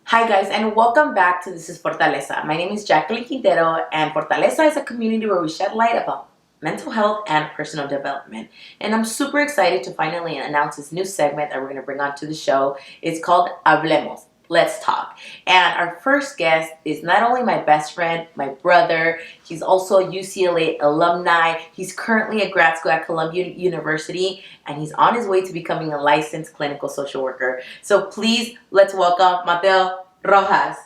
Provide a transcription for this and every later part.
Hi guys, and welcome back to This is Fortaleza. My name is Jacqueline Quintero, and Fortaleza is a community where we shed light about mental health and personal development. And I'm super excited to finally announce this new segment that we're going to bring onto the show. It's called HABLEMOS. Let's talk. And our first guest is not only my best friend, my brother, he's also a UCLA alumni. He's currently a grad school at Columbia University, and he's on his way to becoming a licensed clinical social worker. So please, let's welcome Mateo Rojas.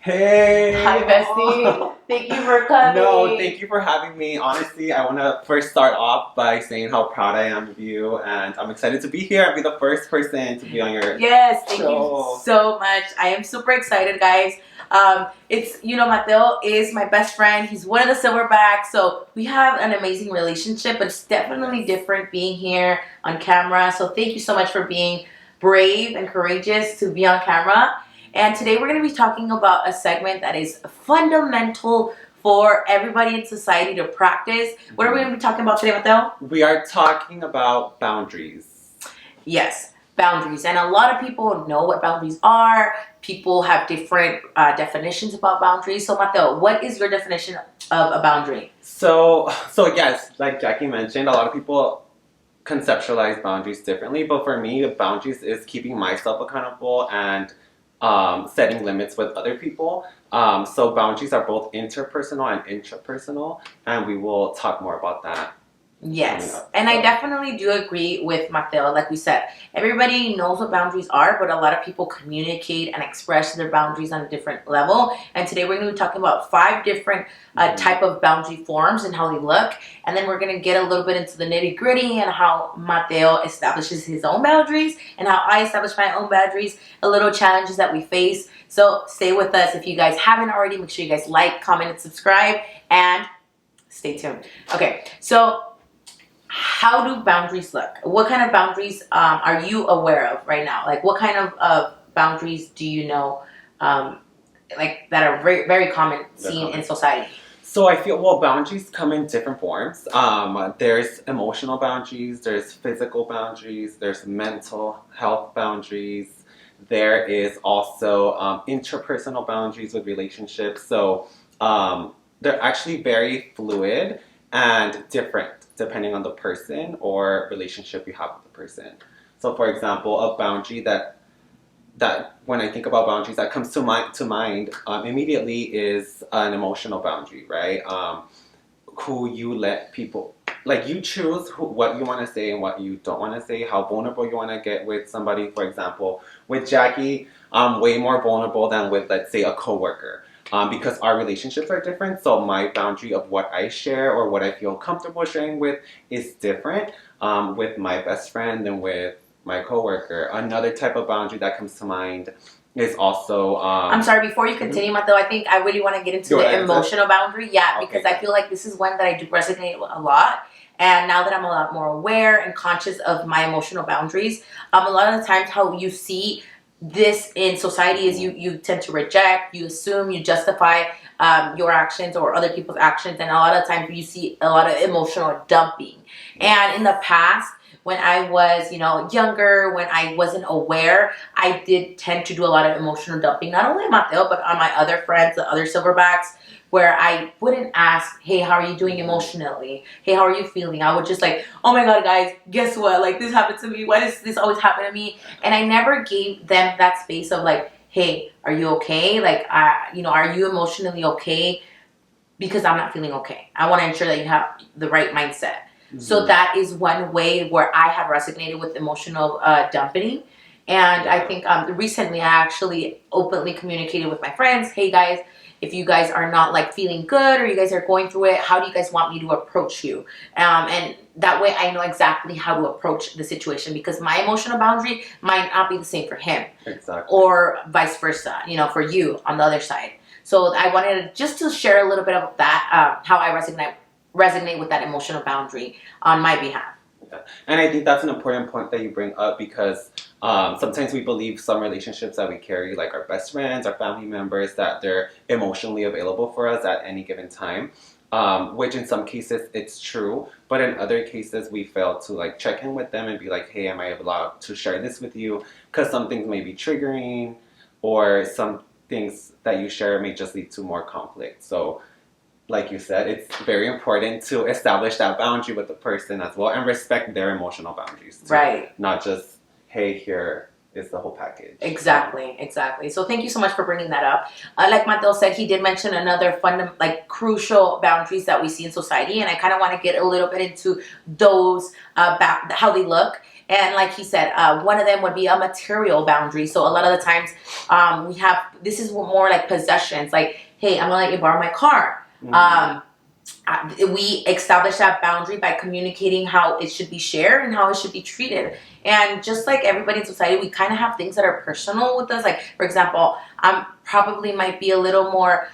Hey! Hi, bestie. Thank you for coming. No, thank you for having me. Honestly, I want to first start off by saying how proud I am of you, and I'm excited to be here and be the first person to be on your Yes, thank show. you so much. I am super excited, guys. Mateo is my best friend. He's one of the silverbacks, so we have an amazing relationship, but it's definitely different being here on camera. So thank you so much for being brave and courageous to be on camera. And today we're going to be talking about a segment that is fundamental for everybody in society to practice. What are we going to be talking about today, Mateo? We are talking about boundaries. Yes, boundaries. And a lot of people know what boundaries are. People have different definitions about boundaries. So, Mateo, what is your definition of a boundary? So yes, like Jackie mentioned, a lot of people conceptualize boundaries differently, but for me, boundaries is keeping myself accountable and setting limits with other people. So boundaries are both interpersonal and intrapersonal, and we will talk more about that. Yes, and I definitely do agree with Mateo. Like we said, everybody knows what boundaries are, but a lot of people communicate and express their boundaries on a different level. And today we're going to be talking about 5 different type of boundary forms and how they look. And then we're going to get a little bit into the nitty gritty and how Mateo establishes his own boundaries and how I establish my own boundaries, a little challenges that we face. So stay with us. If you guys haven't already, make sure you guys like, comment, and subscribe, and stay tuned. Okay, so how do boundaries look? What kind of boundaries are you aware of right now? Like, what kind of boundaries do you know, that are very, very common seen in society? So I feel, boundaries come in different forms. There's emotional boundaries, there's physical boundaries, there's mental health boundaries. There is also interpersonal boundaries with relationships. So they're actually very fluid and different depending on the person or relationship you have with the person. So for example, a boundary that when I think about boundaries that comes to mind immediately is an emotional boundary, right? Who you let people, like, you choose what you want to say and what you don't want to say, how vulnerable you want to get with somebody. For example, with Jackie, I'm way more vulnerable than with, let's say, a coworker. Because our relationships are different, so my boundary of what I share or what I feel comfortable sharing with is different with my best friend than with my coworker. Another type of boundary that comes to mind is also... I'm sorry, before you continue, Mateo, I think I really want to get into the emotional boundary. Yeah, because I feel like this is one that I do resonate a lot. And now that I'm a lot more aware and conscious of my emotional boundaries, a lot of the times how you see this in society is you tend to reject, you assume, you justify your actions or other people's actions, and a lot of times you see a lot of emotional dumping. And in the past, when I was, younger, when I wasn't aware, I did tend to do a lot of emotional dumping, not only on Mateo, but on my other friends, the other silverbacks, where I wouldn't ask, hey, how are you doing emotionally? Hey, how are you feeling? I would just like, oh my God, guys, guess what? Like, this happened to me. Why does this always happen to me? And I never gave them that space of like, hey, are you okay? Like, are you emotionally okay? Because I'm not feeling okay. I want to ensure that you have the right mindset. Mm-hmm. So that is one way where I have resonated with emotional dumping. And I think recently I actually openly communicated with my friends, hey guys, if you guys are not like feeling good or you guys are going through it, how do you guys want me to approach you? And that way I know exactly how to approach the situation, because my emotional boundary might not be the same for him. Exactly. Or vice versa, for you on the other side. So I wanted just to share a little bit of that, how I resonate with that emotional boundary on my behalf. And I think that's an important point that you bring up, because sometimes we believe some relationships that we carry, like our best friends, our family members, that they're emotionally available for us at any given time, which in some cases it's true, but in other cases we fail to like check in with them and be like, hey, am I allowed to share this with you? Because some things may be triggering, or some things that you share may just lead to more conflict. So like you said, it's very important to establish that boundary with the person as well and respect their emotional boundaries too. Right. Not just, hey, here is the whole package. Exactly. So thank you so much for bringing that up. Like Mateo said, he did mention another crucial boundaries that we see in society, and I kind of want to get a little bit into those, how they look. And like he said, one of them would be a material boundary. So a lot of the times, this is more like possessions. Like, hey, I'm gonna let you borrow my car. We establish that boundary by communicating how it should be shared and how it should be treated. And just like everybody in society, we kind of have things that are personal with us. Like, for example, I'm probably might be a little more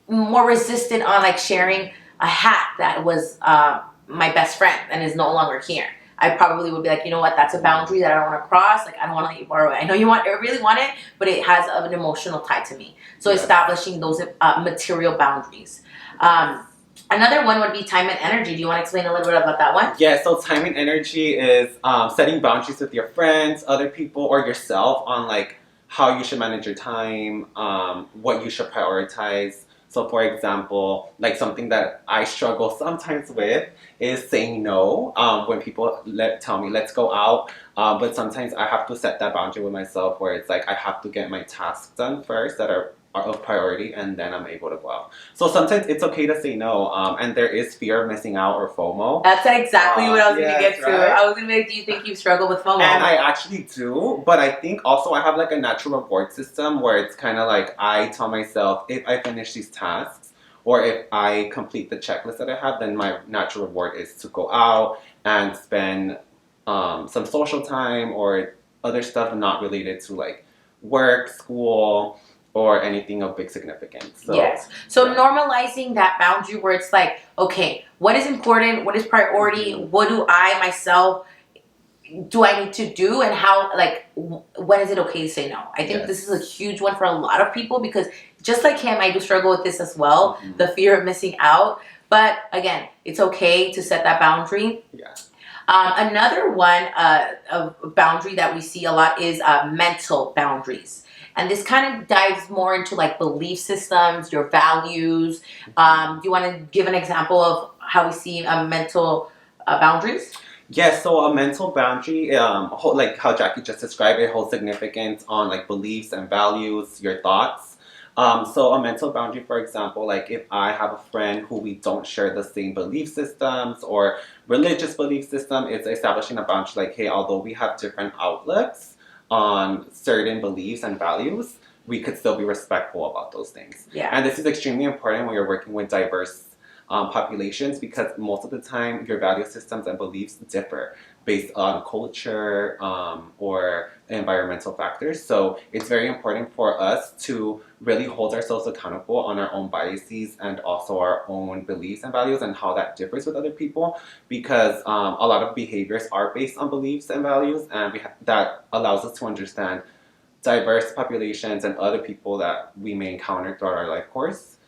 resistant on like sharing a hat that was my best friend and is no longer here. I probably would be like, you know what, that's a boundary that I don't want to cross. Like, I don't want to let you borrow it. I know you really want it, but it has an emotional tie to me. So establishing those material boundaries. Another one would be time and energy. Do you want to explain a little bit about that one? Yeah, so time and energy is setting boundaries with your friends, other people, or yourself on like how you should manage your time, what you should prioritize. So for example, like something that I struggle sometimes with is saying no when people tell me let's go out, but sometimes I have to set that boundary with myself where it's like I have to get my tasks done first that are of priority, and then I'm able to go out. So sometimes it's okay to say no, and there is fear of missing out or FOMO. That's exactly what I was going to get to. Right? I was going to be like, do you think you struggle with FOMO? And I actually do, but I think also I have like a natural reward system where it's kind of like I tell myself if I finish these tasks or if I complete the checklist that I have, then my natural reward is to go out and spend some social time or other stuff not related to like work, school, or anything of big significance. So, yes. So normalizing that boundary where it's like, okay, what is important? What is priority? What do I myself do I need to do? And how, like, when is it okay to say no? I think this is a huge one for a lot of people because just like him, I do struggle with this as well. The fear of missing out. But again, it's okay to set that boundary. Yeah. Another one, a boundary that we see a lot is mental boundaries. And this kind of dives more into like belief systems, your values. Do you want to give an example of how we see mental boundaries? Yes, so a mental boundary, like how Jackie just described, it holds significance on like beliefs and values, your thoughts. So a mental boundary, for example, like if I have a friend who we don't share the same belief systems or religious belief system, it's establishing a boundary like, hey, although we have different outlooks on certain beliefs and values, we could still be respectful about those things. Yeah. And this is extremely important when you're working with diverse populations because most of the time your value systems and beliefs differ based on culture or environmental factors. So it's very important for us to really hold ourselves accountable on our own biases and also our own beliefs and values and how that differs with other people because a lot of behaviors are based on beliefs and values and that allows us to understand diverse populations and other people that we may encounter throughout our life course.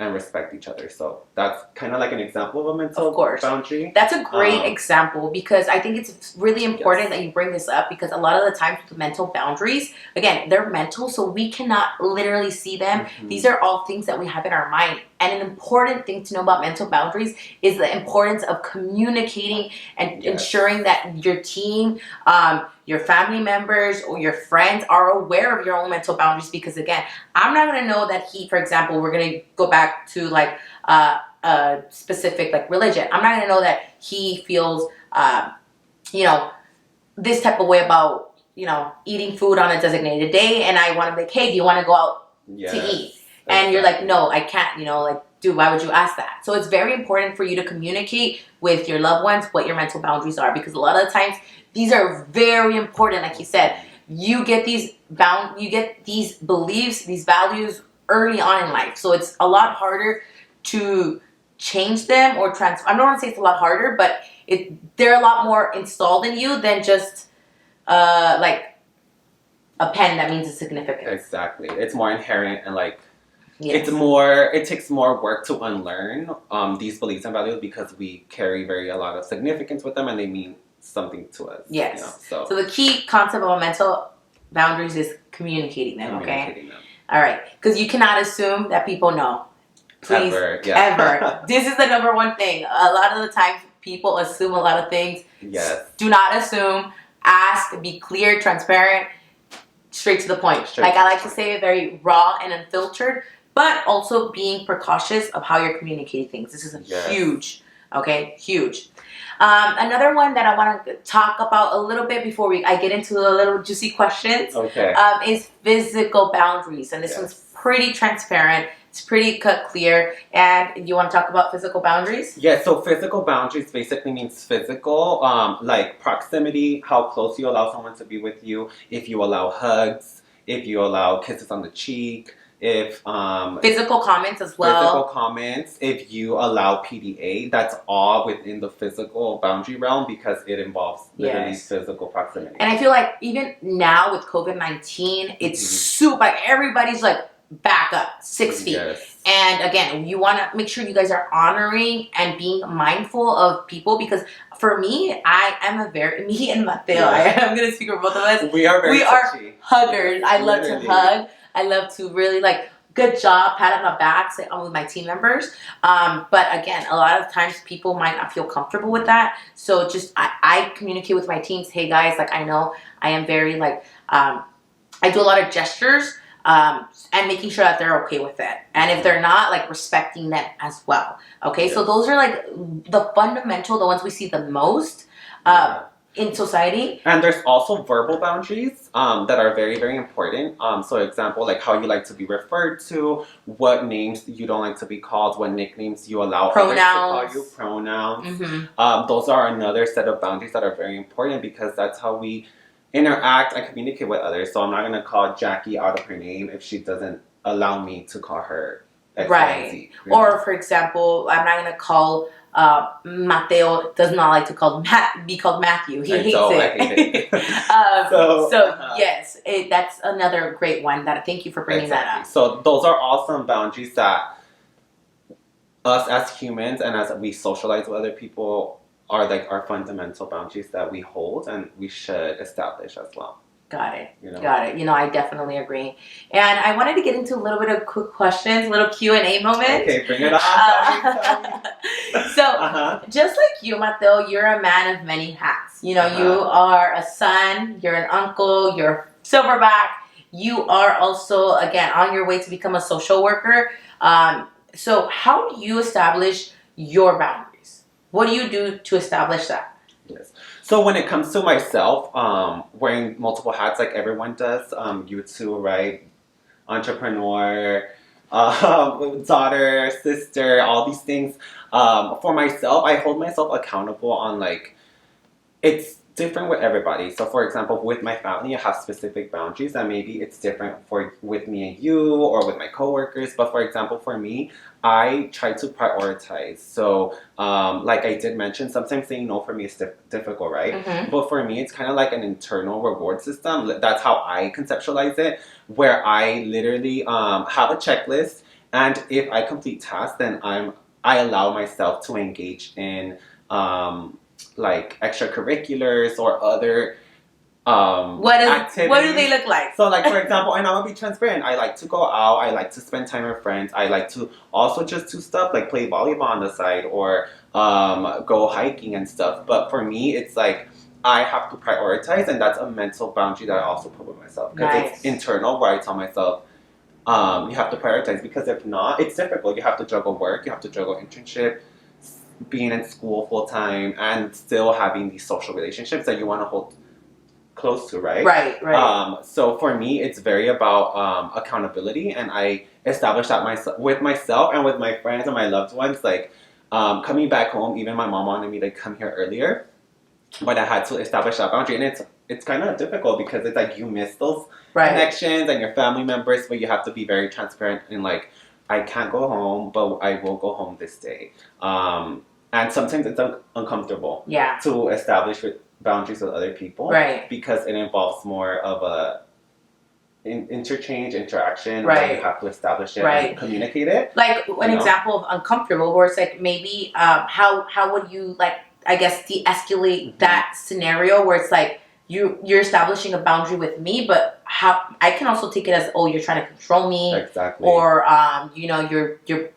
And respect each other. So that's kind of like an example of a mental boundary. That's a great example because I think it's really important that you bring this up because a lot of the times with mental boundaries, again, they're mental, so we cannot literally see them. These are all things that we have in our mind. And an important thing to know about mental boundaries is the importance of communicating and ensuring that your team, your family members or your friends are aware of your own mental boundaries because again, I'm not going to know that for example, we're going to go back to like a specific like religion. I'm not going to know that he feels, this type of way about, eating food on a designated day. And I want to be like, hey, do you want to go out to eat? And you're like, no, I can't, dude, why would you ask that? So it's very important for you to communicate with your loved ones what your mental boundaries are because a lot of the times these are very important. Like you said, you get these beliefs, these values early on in life. So it's a lot harder to change them or transfer. I don't want to say it's a lot harder, but they're a lot more installed in you than just like a pen that means a significance. Exactly. It's more inherent and like it takes more work to unlearn these beliefs and values because we carry a lot of significance with them and they mean something to us. Yes. So the key concept of a mental boundaries is communicating them, okay? Communicating them. All right. Because you cannot assume that people know. Please, ever. This is the number one thing. A lot of the times, people assume a lot of things. Yes. Do not assume. Ask. Be clear, transparent, straight to the point. I like to say, very raw and unfiltered, but also being precautious of how you're communicating things. This is huge. Okay, huge. Another one that I want to talk about a little bit before I get into the little juicy questions is physical boundaries. And this one's pretty transparent. It's pretty cut clear. And you want to talk about physical boundaries? Yeah, so physical boundaries basically means physical, like proximity, how close you allow someone to be with you, if you allow hugs, if you allow kisses on the cheek, if physical comments as well. Physical comments, if you allow PDA, that's all within the physical boundary realm because it involves literally physical proximity. And I feel like even now with COVID-19, it's super, like everybody's like back up 6 feet. And again, you want to make sure you guys are honoring and being mindful of people because for me, I am me and Mateo, I'm going to speak for both of us. We are huggers. I love to hug. I love to really good job, pat on the back, say I'm with my team members. But again, a lot of times people might not feel comfortable with that. So just, I communicate with my teams. Hey guys, I know I am very I do a lot of gestures and making sure that they're okay with it. And if they're not, respecting them as well. Okay. So those are the fundamental, the ones we see the most, in society. And there's also verbal boundaries that are very, very important. So example, how you like to be referred to, what names you don't like to be called, what nicknames you allow others to call you, pronouns. Those are another set of boundaries that are very important because that's how we interact and communicate with others. So I'm not going to call Jackie out of her name if she doesn't allow me to call her X, Y, and Z, or for example, I'm not going to call Mateo does not like to be called Matthew. He hates it. I hate it. Yes, that's another great one. Thank you for bringing that up. So those are awesome boundaries that us as humans and as we socialize with other people are our fundamental boundaries that we hold and we should establish as well. Got it. Got it. I definitely agree. And I wanted to get into a little bit of quick questions, a little Q&A moment. Okay, bring it on. So, just like you, Mateo, you're a man of many hats. You are a son, you're an uncle, you're silverback. You are also, again, on your way to become a social worker. So how do you establish your boundaries? What do you do to establish that? Yes. So when it comes to myself, wearing multiple hats like everyone does, you too, right? Entrepreneur, daughter, sister, all these things. For myself, I hold myself accountable on it's different with everybody. So for example, with my family, I have specific boundaries and maybe it's different with me and you or with my coworkers. But for example, for me, I try to prioritize. So like I did mention, sometimes saying no for me is difficult, right? But for me, it's kind of like an internal reward system. That's how I conceptualize it, where I literally have a checklist. And if I complete tasks, then I allow myself to engage in extracurriculars or other activities. What do they look like? So for example, and I'm gonna be transparent, I like to go out, I like to spend time with friends, I like to also just do stuff like play volleyball on the side or go hiking and stuff. But for me, it's I have to prioritize, and that's a mental boundary that I also put with myself because it's internal, where I tell myself you have to prioritize, because if not, it's difficult. You have to juggle work, you have to juggle internship, being in school full time, and still having these social relationships that you want to hold close to, right? Right. So for me, it's very about accountability, and I establish that with myself and with my friends and my loved ones. Coming back home, even my mom wanted me to come here earlier, but I had to establish that boundary, and it's kind of difficult because it's you miss those connections and your family members, but you have to be very transparent and I can't go home, but I will go home this day. And sometimes it's uncomfortable to establish boundaries with other people, because it involves more of a interaction, where you have to establish it and communicate it. An example of uncomfortable, where it's maybe how would you I guess de-escalate that scenario where it's you're establishing a boundary with me, but how I can also take it as, oh, you're trying to control me, exactly, or you're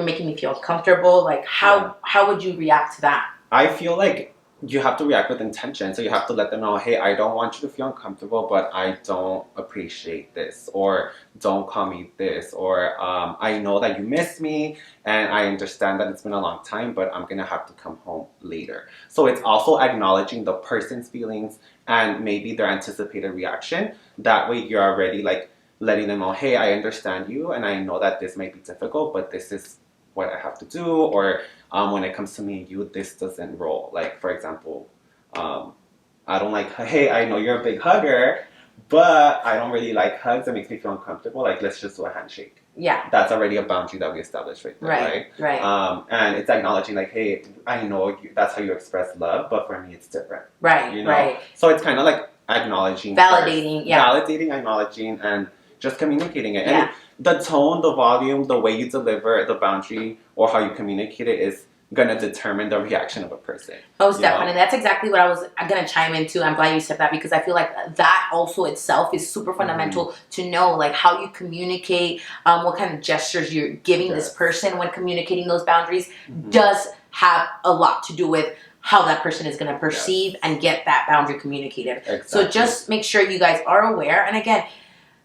making me feel uncomfortable. Like how would you react to that? I feel like you have to react with intention. So you have to let them know, hey, I don't want you to feel uncomfortable, but I don't appreciate this, or don't call me this, or I know that you miss me, and I understand that it's been a long time, but I'm gonna have to come home later. So it's also acknowledging the person's feelings and maybe their anticipated reaction. That way you're already like letting them know, hey, I understand you, and I know that this might be difficult, but this is what I have to do, or when it comes to me and you, this doesn't roll. Like, for example, I don't like, hey, I know you're a big hugger, but I don't really like hugs. It makes me feel uncomfortable. Like, let's just do a handshake. Yeah. That's already a boundary that we established right there, right? Right. And it's acknowledging, like, hey, I know that's how you express love, but for me, it's different. Right, you know? right. So it's kind of like acknowledging. Validating, first. yeah. Validating, acknowledging, and just communicating it. Yeah. And the tone, the volume, the way you deliver the boundary or how you communicate it is going to determine the reaction of a person. Most definitely. That's exactly what I was going to chime into. I'm glad you said that, because I feel like that also itself is super fundamental to know, like how you communicate, what kind of gestures you're giving this person when communicating those boundaries does have a lot to do with how that person is going to perceive and get that boundary communicated. Exactly. So just make sure you guys are aware. And again,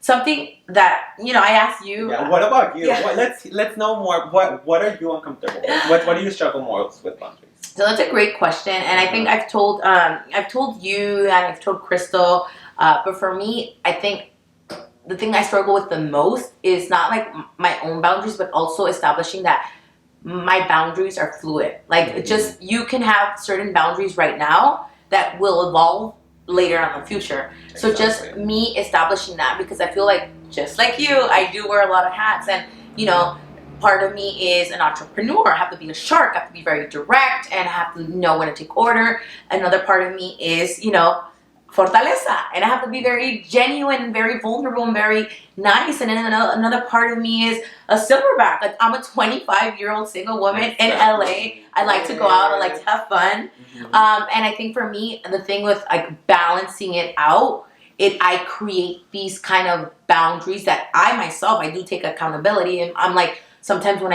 something that, I asked you. Yeah. What about you? Yeah. Let's know more. What are you uncomfortable with? What do you struggle most with boundaries? So that's a great question, and I think I've told you and I've told Crystal, but for me, I think the thing I struggle with the most is not like my own boundaries, but also establishing that my boundaries are fluid. Like just you can have certain boundaries right now that will evolve later on in the future. So just me establishing that, because I feel like just like you, I do wear a lot of hats, and part of me is an entrepreneur. I have to be a shark. I have to be very direct, and I have to know when to take order. Another part of me is Fortaleza, and I have to be very genuine, very vulnerable, and very nice. And then another part of me is a silverback. Like, I'm a 25-year-old single woman in LA. I like to go out. I like to have fun. And I think for me, the thing with like balancing it out, I create these kind of boundaries that I do take accountability. And I'm like, sometimes when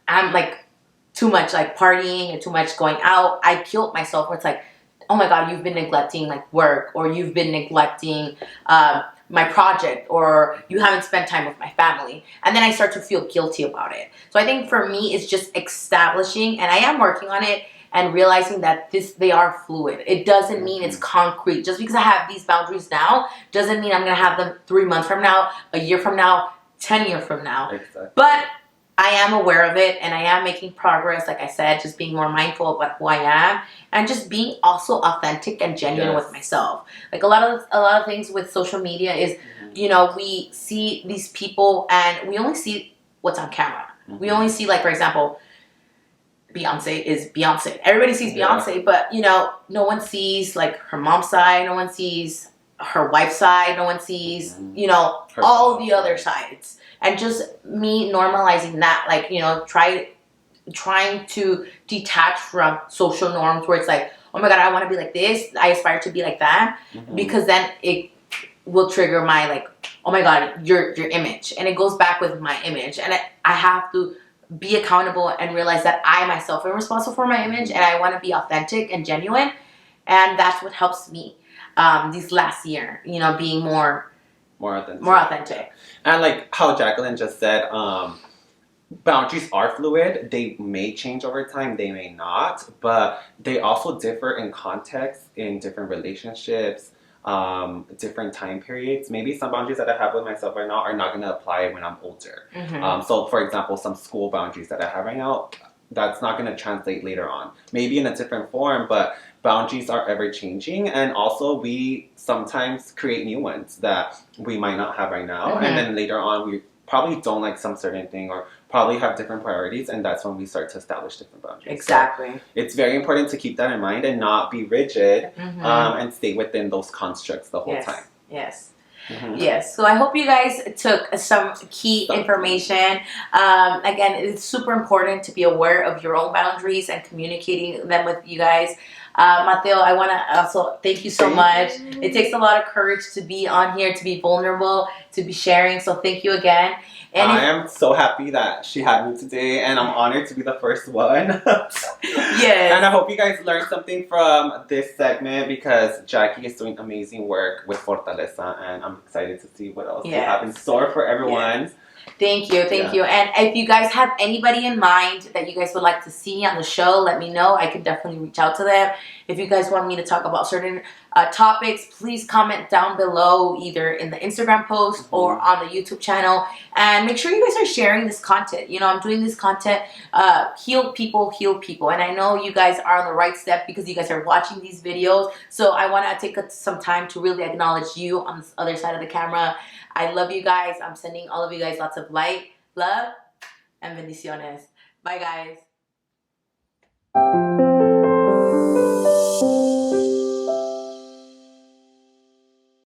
I'm like too much like partying and too much going out, I guilt myself where it's like, oh my God, you've been neglecting like work, or you've been neglecting my project, or you haven't spent time with my family. And then I start to feel guilty about it. So I think for me, it's just establishing, and I am working on it, and realizing that they are fluid. It doesn't mean it's concrete. Just because I have these boundaries now doesn't mean I'm going to have them 3 months from now, a year from now, 10 years from now. Exactly. But I am aware of it, and I am making progress. Like I said, just being more mindful about who I am, and just being also authentic and genuine with myself. Like a lot of things with social media is, we see these people and we only see what's on camera. We only see, like, for example, Beyonce is Beyonce. Everybody sees Beyonce, but no one sees like her mom's side. No one sees her wife's side. No one sees, all the other sides. And just me normalizing that, like, trying to detach from social norms where it's like, oh my God, I want to be like this. I aspire to be like that. Because then it will trigger my, like, oh my God, your image. And it goes back with my image. And I have to be accountable and realize that I myself am responsible for my image, and I want to be authentic and genuine. And that's what helps me this last year, being more authentic. And like how Jacqueline just said, boundaries are fluid. They may change over time, they may not, but they also differ in context, in different relationships, different time periods. Maybe some boundaries that I have with myself right now are not going to apply when I'm older. So for example, some school boundaries that I have right now, that's not going to translate later on. Maybe in a different form, but boundaries are ever changing, and also we sometimes create new ones that we might not have right now, and then later on we probably don't like some certain thing, or probably have different priorities, and that's when we start to establish different boundaries. Exactly. So it's very important to keep that in mind and not be rigid, and stay within those constructs the whole time. Yes. Yes, so I hope you guys took some key information. Again, it's super important to be aware of your own boundaries and communicating them with you guys. Mateo, I want to also thank you so much. It takes a lot of courage to be on here, to be vulnerable, to be sharing. So thank you again. And I am so happy that she had me today, and I'm honored to be the first one. Yes. And I hope you guys learned something from this segment, because Jackie is doing amazing work with Fortaleza, and I'm excited to see what else you have in store for everyone. Yes. Thank you. And if you guys have anybody in mind that you guys would like to see on the show, let me know. I can definitely reach out to them. If you guys want me to talk about certain topics, please comment down below, either in the Instagram post or on the YouTube channel. And make sure you guys are sharing this content. You know, I'm doing this content, heal people. And I know you guys are on the right step because you guys are watching these videos. So I want to take some time to really acknowledge you on this other side of the camera. I love you guys. I'm sending all of you guys lots of light, love, and bendiciones. Bye, guys.